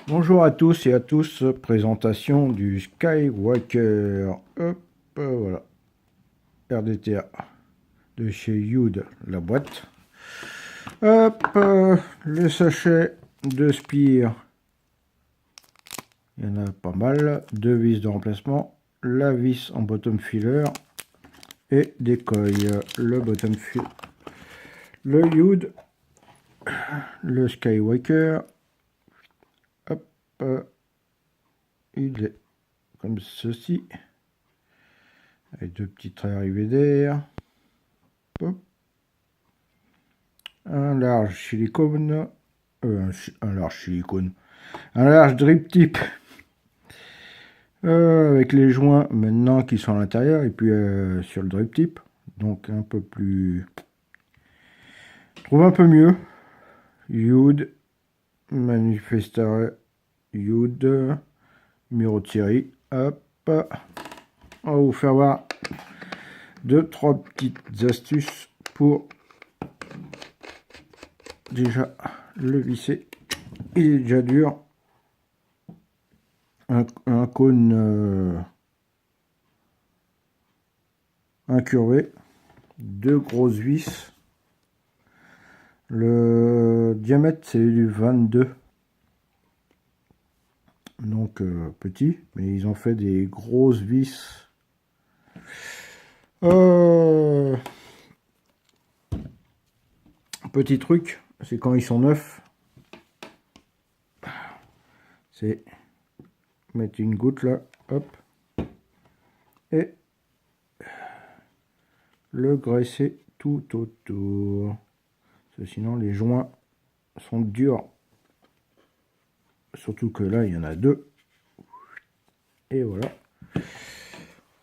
Bonjour à tous et à tous, présentation du Skywalker. Hop, voilà. RDTA de chez Youd, la boîte. Hop, le sachet de Spire. Il y en a pas mal. Deux vis de remplacement. La vis en bottom filler. Et des coils. Le bottom filler. Le Youd. Le Skywalker. Hop, il est comme ceci. Avec deux petits traits arrivés d'air. Un large silicone. Un large silicone. Un large drip tip. Avec les joints maintenant qui sont à l'intérieur. Et puis sur le drip tip. Donc un peu plus... Je trouve un peu mieux. Youd. Manifestar Youd. Numéro de série. Hop. On va vous faire voir 2-3 petites astuces pour déjà le visser. Il est déjà dur. Un cône incurvé. Deux grosses vis. Le diamètre c'est du 22. Donc petit. Mais ils ont fait des grosses vis. Petit truc, c'est quand ils sont neufs. C'est mettre une goutte là. Hop. Et le graisser tout autour. Parce que sinon les joints sont durs. Surtout que là il y en a deux. Et voilà.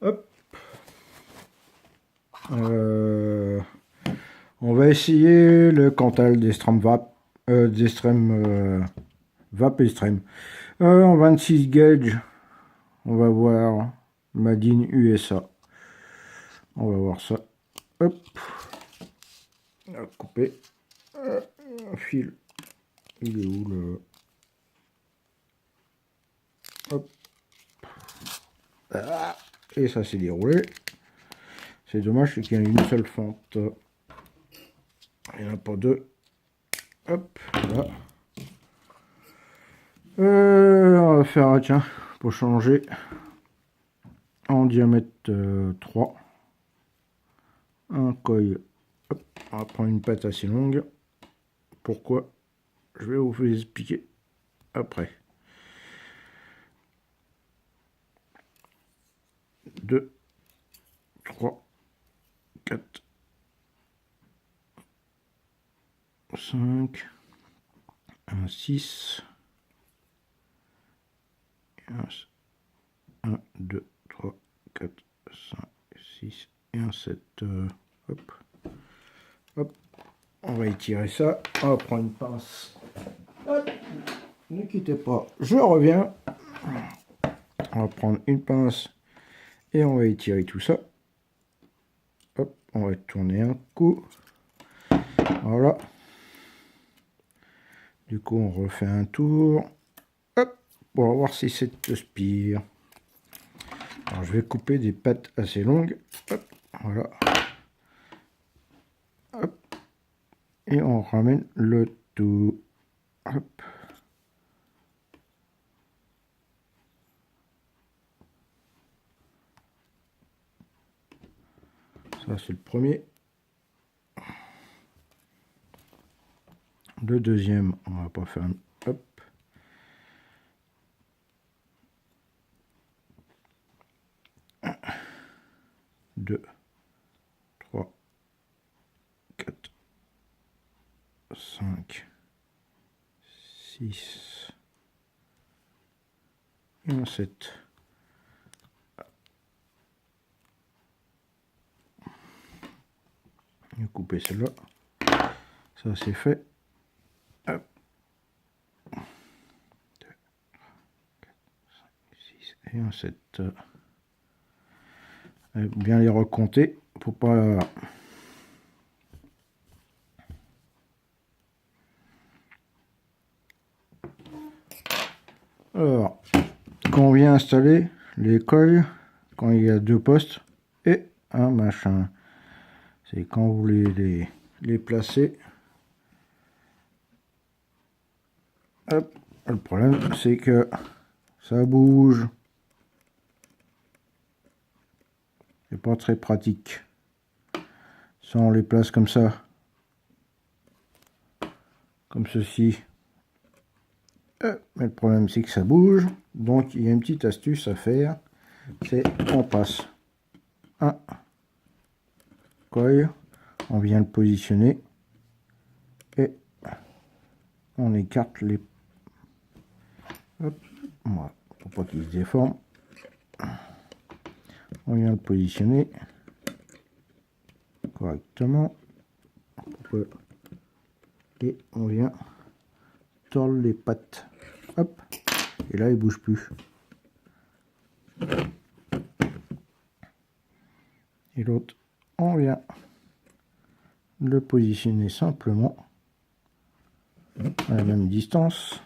Hop. On va essayer le Cantal d'Extreme Vap. D'Extreme Vap Extreme. En 26 gauge. On va voir Made in USA. On va voir ça. Hop. On va couper. Un fil. Il est où le... Hop. Ah, et ça s'est déroulé. C'est dommage, c'est qu'il y a une seule fente. Il n'y en a pas deux. Hop, là. On va faire, tiens, pour changer, en diamètre 3. Un coil. Hop, on va prendre une patte assez longue. Pourquoi? Je vais vous expliquer après. 2, 3, 4, 5, un 6, 1, 2, 3, 4, 5, 6 et un 7. Hop. Hop. On va étirer ça. On va prendre une pince. Hop. Ne quittez pas. Je reviens. On va prendre une pince et on va étirer tout ça. Hop. On va tourner un coup. Voilà. Du coup, on refait un tour. Hop. On va voir si c'est Spire. Alors, je vais couper des pattes assez longues. Hop. Voilà. Hop. Et on ramène le tout. Hop. Ça, c'est le premier. Le deuxième, on va pas faire un... Hop. Deux, 3, 4, 5, 6 et un 7. Je vais couper celle-là. Ça, c'est fait. Hop. 2, 4, 5, 6 et un 7. Bien les recompter pour pas... Alors, quand on vient installer les coils, quand il y a 2 postes et un machin, c'est quand vous voulez les placer. Hop, le problème c'est que ça bouge. C'est pas très pratique. Ça on les place comme ça. Comme ceci. Mais le problème c'est que ça bouge. Donc il y a une petite astuce à faire. C'est on passe un coil. On vient le positionner. Et on écarte les... Hop, voilà, pour pas qu'il se déforme. On vient le positionner correctement. Et on vient tordre les pattes. Hop. Et là, il bouge plus. Et l'autre, on vient le positionner simplement à la même distance.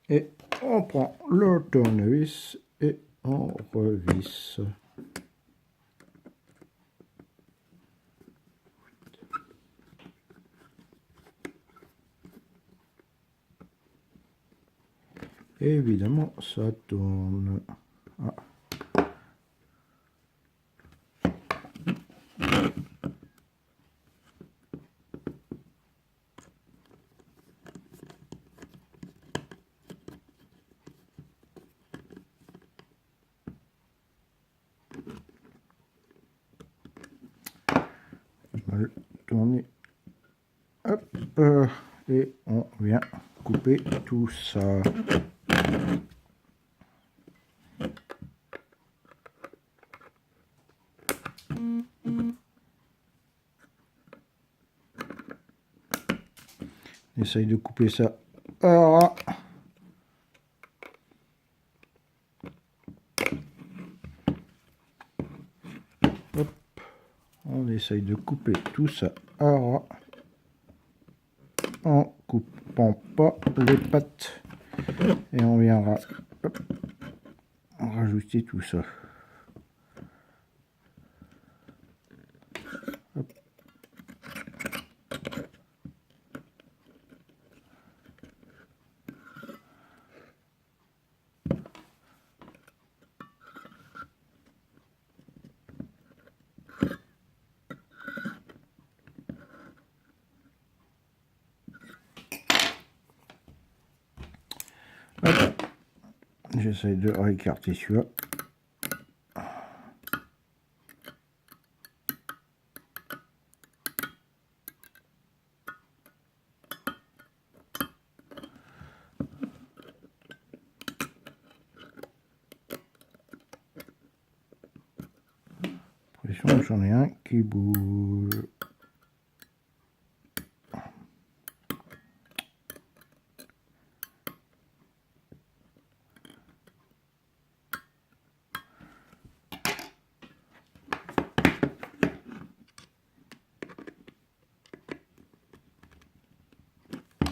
Et on prend le tournevis et on revisse. Et évidemment, ça tourne. Ah. On va le tourner. Hop. Et on vient couper tout ça. Essaye de couper ça. Ah. Hop. On essaye de couper tout ça. Ah. En coupant pas les pattes. Et on viendra rajouter tout ça. Hop. J'essaie de réécarter celui-là. J'en ai un qui bouge.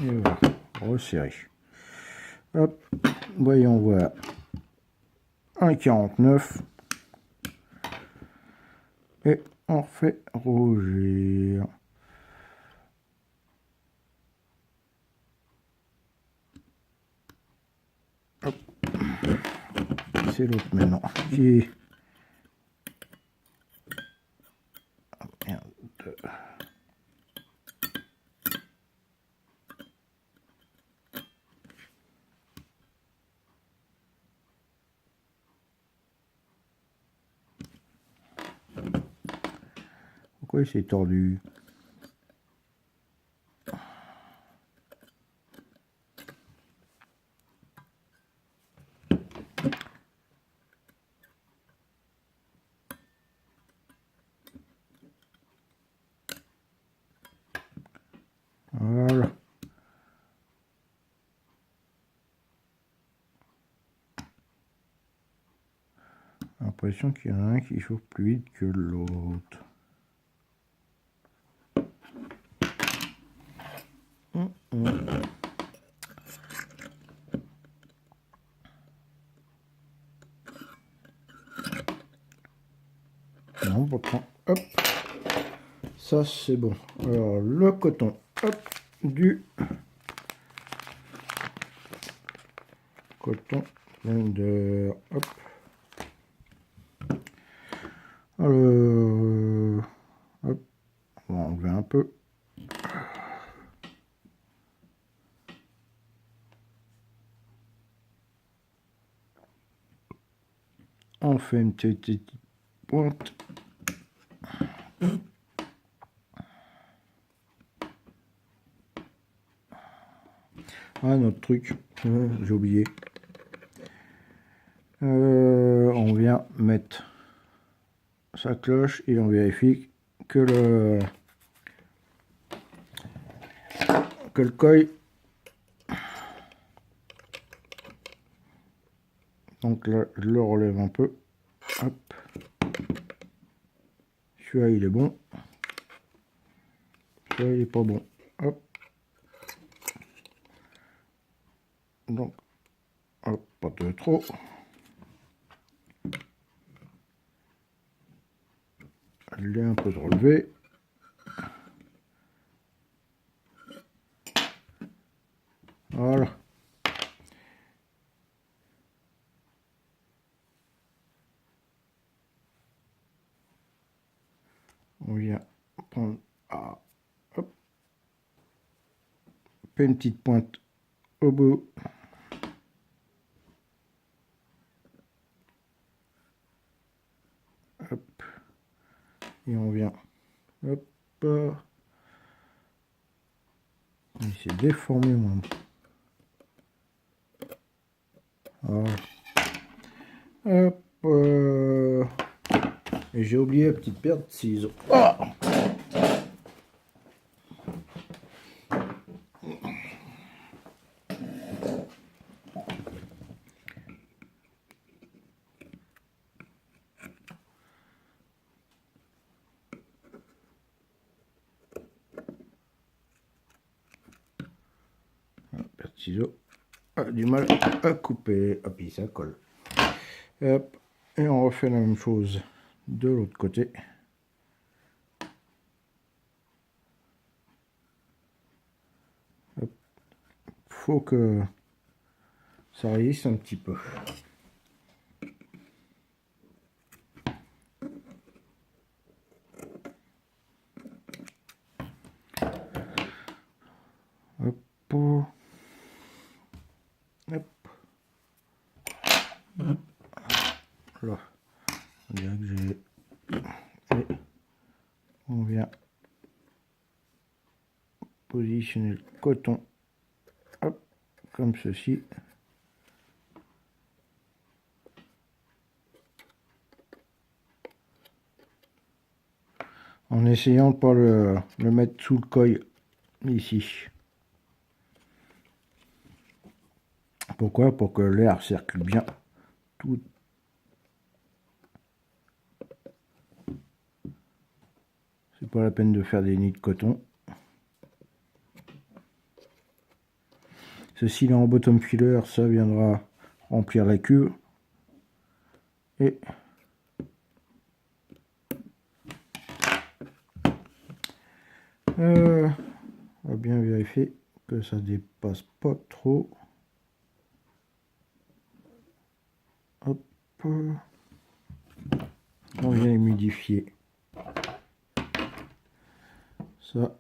Et voilà, resserrer. Hop, voyons voir. 1,49. Et on fait rougir. C'est l'autre maintenant qui est... Merde. Pourquoi il s'est tordu? Voilà. J'ai l'impression qu'il y en a un qui chauffe plus vite que l'autre. Non, pourtant, hop, ça c'est bon. Alors le coton, hop, du coton blender, hop. Alors, hop, on va enlever un peu. On fait une petite pointe. Ah, notre truc, j'ai oublié. On vient mettre sa cloche et on vérifie que le coil, donc là je le relève un peu, hop, celui-là il est bon, celui-là il est pas bon, hop, donc hop, pas de trop, je l'ai un peu relevé, voilà. On vient prendre, hop, une petite pointe au bout. Hop, et on vient, hop, il s'est déformé moi. Voilà. Hop, et j'ai oublié la petite paire de ciseaux. Oh, paire de ciseaux. Ah, du mal à couper. Hop, ça colle. Hop, et on refait la même chose de l'autre côté. Hop. Faut que ça résiste un petit peu. Hop. Hop. Là, on dirait que j'ai... Et on vient positionner le coton, hop, comme ceci. En essayant de ne pas le mettre sous le coil ici. Pourquoi? Pour que l'air circule bien. Tout. C'est pas la peine de faire des nids de coton. Ceci là en bottom filler, ça viendra remplir la cuve. Et on va bien vérifier que ça dépasse pas trop. Hop. On vient humidifier ça.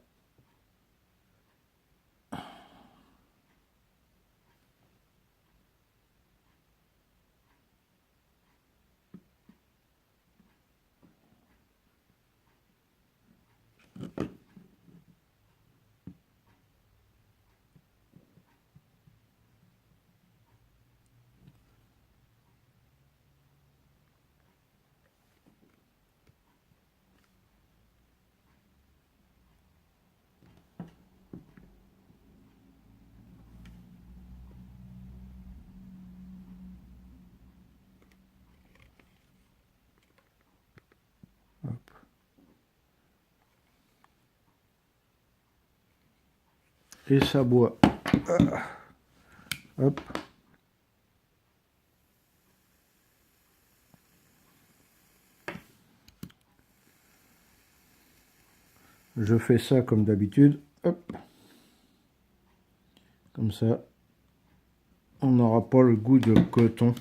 et ça boit. Hop. Je fais ça comme d'habitude. Hop. Comme ça, on n'aura pas le goût de coton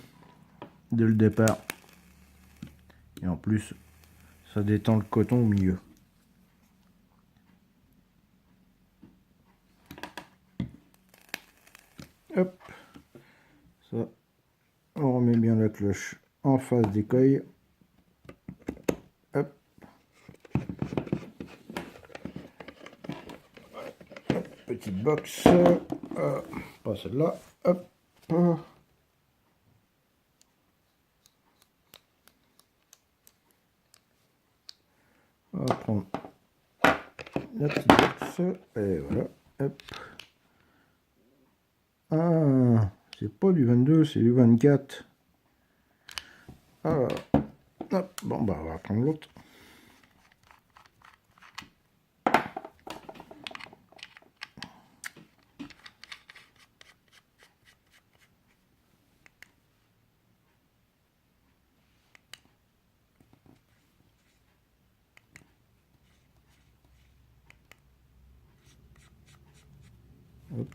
dès le départ. Et en plus, ça détend le coton au milieu. Hop. Ça, on remet bien la cloche en face des coils. Hop. Petite box. Pas celle-là. Hop. On va prendre la petite box. Et voilà. Hop. Ah, c'est pas du 22, c'est du 24. Alors, hop, bon bah on va prendre l'autre. Hop.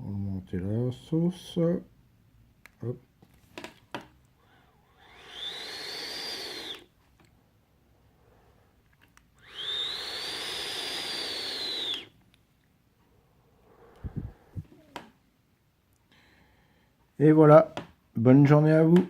On va monter la sauce. Hop. Et voilà, bonne journée à vous.